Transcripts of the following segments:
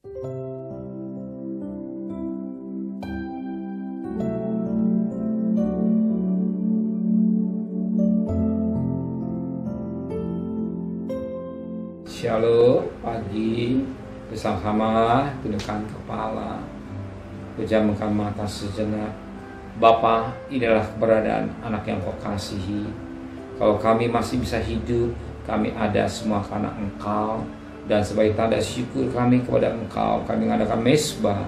Shalom, pagi bersama-sama tundukkan kepala, pejamkan mata sejenak. Bapa, inilah keberadaan anak yang Kau kasihi. Kalau kami masih bisa hidup, kami ada semua karena Engkau. Dan sebagai tanda syukur kami kepada Engkau, kami mengadakan mesbah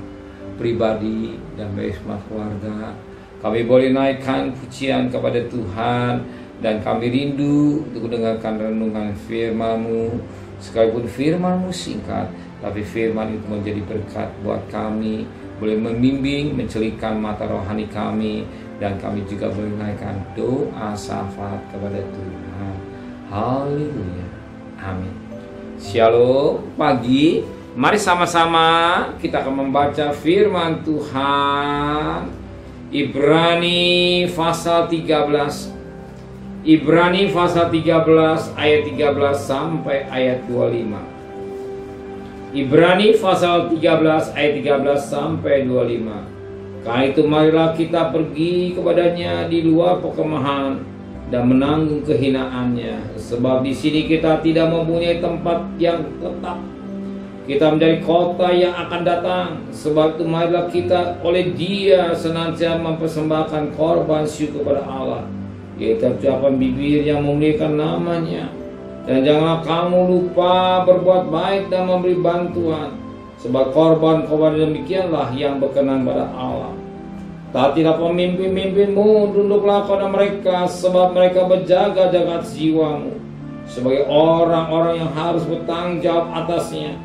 pribadi dan mesbah keluarga. Kami boleh naikkan pujian kepada Tuhan, dan kami rindu untuk mendengarkan renungan firman-Mu. Sekalipun firman-Mu singkat, tapi firman itu menjadi berkat buat kami, boleh membimbing, mencelikkan mata rohani kami, dan kami juga boleh menaikkan doa syafaat kepada Tuhan. Haleluya, amin. Shalom, pagi. Mari sama-sama kita akan membaca firman Tuhan. Ibrani pasal 13. Ibrani pasal 13 ayat 13 sampai ayat 25. Ibrani pasal 13 ayat 13 sampai 25. Karena itu marilah kita pergi kepadanya di luar perkemahan dan menanggung kehinaannya, sebab di sini kita tidak mempunyai tempat yang tetap. Kita menjadi kota yang akan datang. Sebab itu marilah kita oleh Dia senantiasa mempersembahkan korban syukur kepada Allah, yaitu ucapan bibir yang memuliakan namanya. Dan janganlah kamu lupa berbuat baik dan memberi bantuan, sebab korban-korban demikianlah yang berkenan pada Allah. Taatilah pemimpin-pemimpinmu, tunduklah pada mereka, sebab mereka berjaga-jaga jiwamu, sebagai orang-orang yang harus bertanggung jawab atasnya.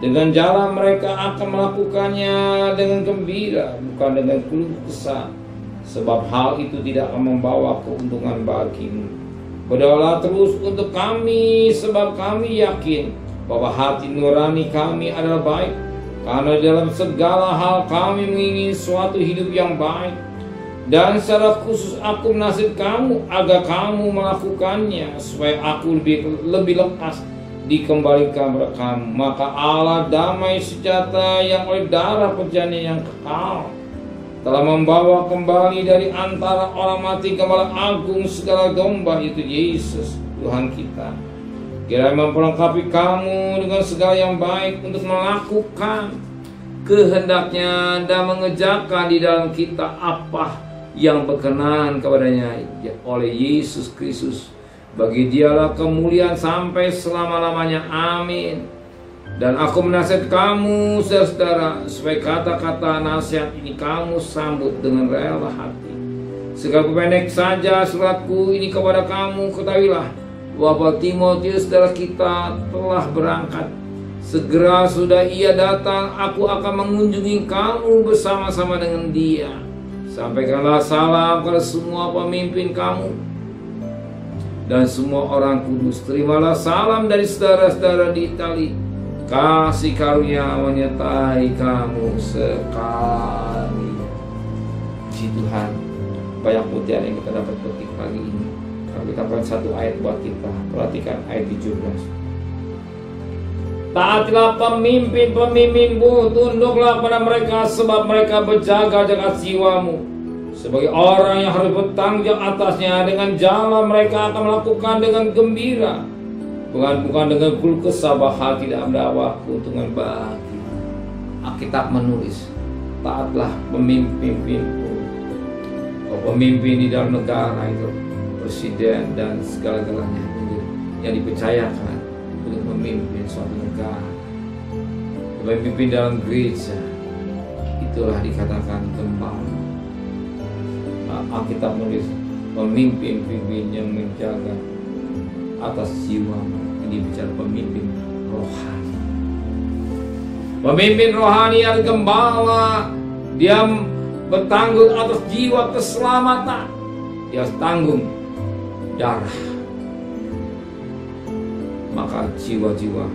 Dengan jalan mereka akan melakukannya dengan gembira, bukan dengan keluh kesah, sebab hal itu tidak akan membawa keuntungan bagimu. Berdoalah terus untuk kami, sebab kami yakin bahwa hati nurani kami adalah baik, karena dalam segala hal kami mengingini suatu hidup yang baik. Dan secara khusus aku menasihat kamu agar kamu melakukannya, supaya aku lebih lekas dikembalikan kepada kamu. Maka Allah damai sejahtera yang oleh darah perjanjian yang kekal telah membawa kembali dari antara orang mati Gembala Agung segala domba, itu Yesus Tuhan kita. Kiranya memperlengkapi kamu dengan segala yang baik untuk melakukan kehendaknya dan mengerjakan di dalam kita apa yang berkenan kepadanya oleh Yesus Kristus. Bagi Dialah kemuliaan sampai selama-lamanya. Amin. Dan aku menasihat kamu, saudara, supaya kata-kata nasihat ini kamu sambut dengan rela hati. Sekalipun pendek saja suratku ini kepada kamu, ketahuilah bahwa Timotius saudara kita telah berangkat. Segera sudah ia datang, aku akan mengunjungi kamu bersama-sama dengan dia. Sampaikanlah salam kepada semua pemimpin kamu dan semua orang kudus. Terimalah salam dari saudara-saudara di Itali. Kasih karunia menyertai kamu sekali. Puji Tuhan, banyak putihan yang kita dapat petik pagi ini. Kalau kita dapat satu ayat buat kita, perhatikan ayat 17. Taatilah pemimpin-pemimpinmu, tunduklah pada mereka, sebab mereka berjaga-jaga jiwamu, sebagai orang yang harus bertanggung jawab atasnya. Dengan jalan mereka akan melakukan dengan gembira, bukan dengan keluh kesah, bahwa tidak mendapat keuntungan bagi. Alkitab menulis, taatlah pemimpin-pemimpinmu. Pemimpin di dalam negara itu, presiden dan segala-galanya yang dipercayakan untuk memimpin suatu negara, memimpin dalam gereja, itulah dikatakan gembala. Alkitab menulis pemimpin-pemimpin yang menjaga atas jiwa. Ini bicara pemimpin rohani. Pemimpin rohani yang gembala, dia bertanggung atas jiwa keselamatan. Dia tanggung darah. Maka jiwa-jiwa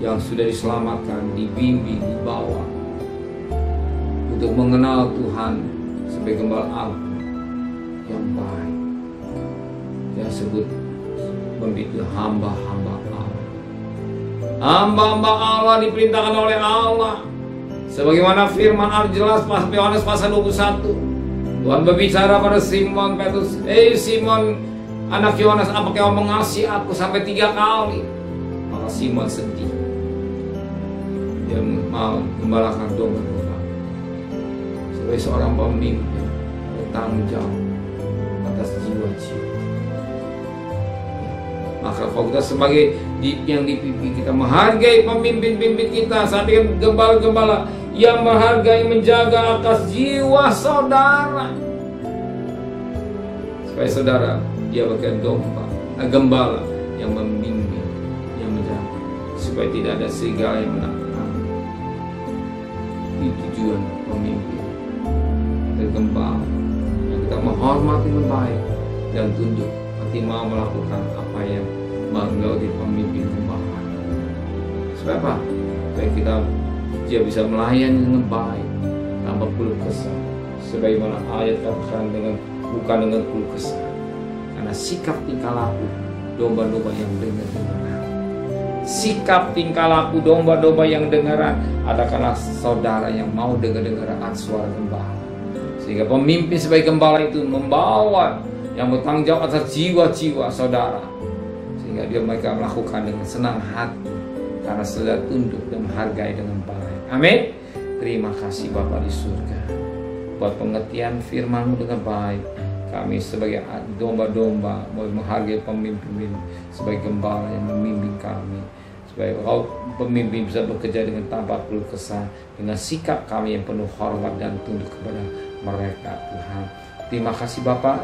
yang sudah diselamatkan, dibimbing, dibawa untuk mengenal Tuhan sebagai Gembala Agung yang baik. Dia sebut membimbing hamba-hamba Allah. Hamba-hamba Allah diperintahkan oleh Allah. Sebagaimana firman Allah jelas Yohanes pasal 21. Tuhan berbicara pada Simon Petrus, Simon, anak Yohanes, apakah kau mengasihi aku sampai 3 kali? Maka Simon sedih. Dia mau gembalakan domba-domba. Sebagai seorang pemimpin bertanggung jawab atas jiwa-jiwa. Maka kalau kita sebagai yang dipimpin, kita menghargai pemimpin-pemimpin kita, saat ini gembala-gembala yang menghargai, menjaga atas jiwa saudara, supaya saudara dia bagian domba, gembala yang membimbing, yang menjaga, supaya tidak ada serigala yang menakutkan. Itu tujuan pemimpin dan gembala, yang kita menghormati dengan baik dan tunduk, hati mau melakukan apa yang menjadi pemimpin gembala. Supaya apa? Supaya dia bisa melayani dengan baik tanpa keluh kesah, sebagaimana ayat katakan bukan dengan keluh kesah, karena sikap tingkah laku domba-domba yang dengar-dengaran. Sikap tingkah laku domba-domba yang dengaran adalah saudara yang mau dengar-dengaran suara gembala, sehingga pemimpin sebagai gembala itu membawa yang bertanggung jawab atas jiwa-jiwa saudara, sehingga mereka melakukan dengan senang hati karena sudah tunduk dan menghargai dengan baik. Amin. Terima kasih Bapa di surga buat pengertian firman-Mu dengan baik. Kami sebagai domba-domba mau menghargai pemimpin sebagai gembala yang membimbing kami, supaya Kau pemimpin bisa bekerja dengan tanpa keluh kesah, dengan sikap kami yang penuh hormat dan tunduk kepada mereka, Tuhan. Terima kasih Bapa.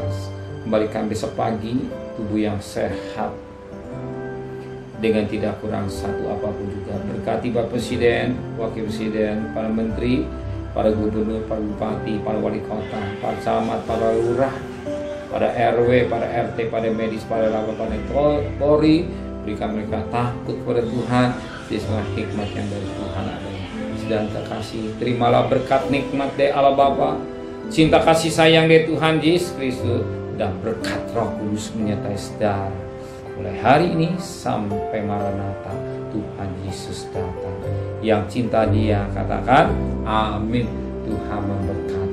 Kembalikan besok pagi tubuh yang sehat dengan tidak kurang satu apapun juga. Berkati Bapak Presiden, Wakil Presiden, para Menteri, para Gubernur, para Bupati, para Wali Kota, para Camat, para Lurah, para RW, para RT, para medis, para laba, para Polri. Berikan mereka takut kepada Tuhan, di semua hikmat yang dari Tuhan adanya. Dan kekasih, terimalah berkat nikmat dari Allah Bapa, cinta kasih sayang dari Tuhan Yesus Kristus, dan berkat Roh Kudus menyertai saudara mulai hari ini sampai Maranatha Tuhan Yesus datang. Yang cinta Dia katakan amin. Tuhan memberkati.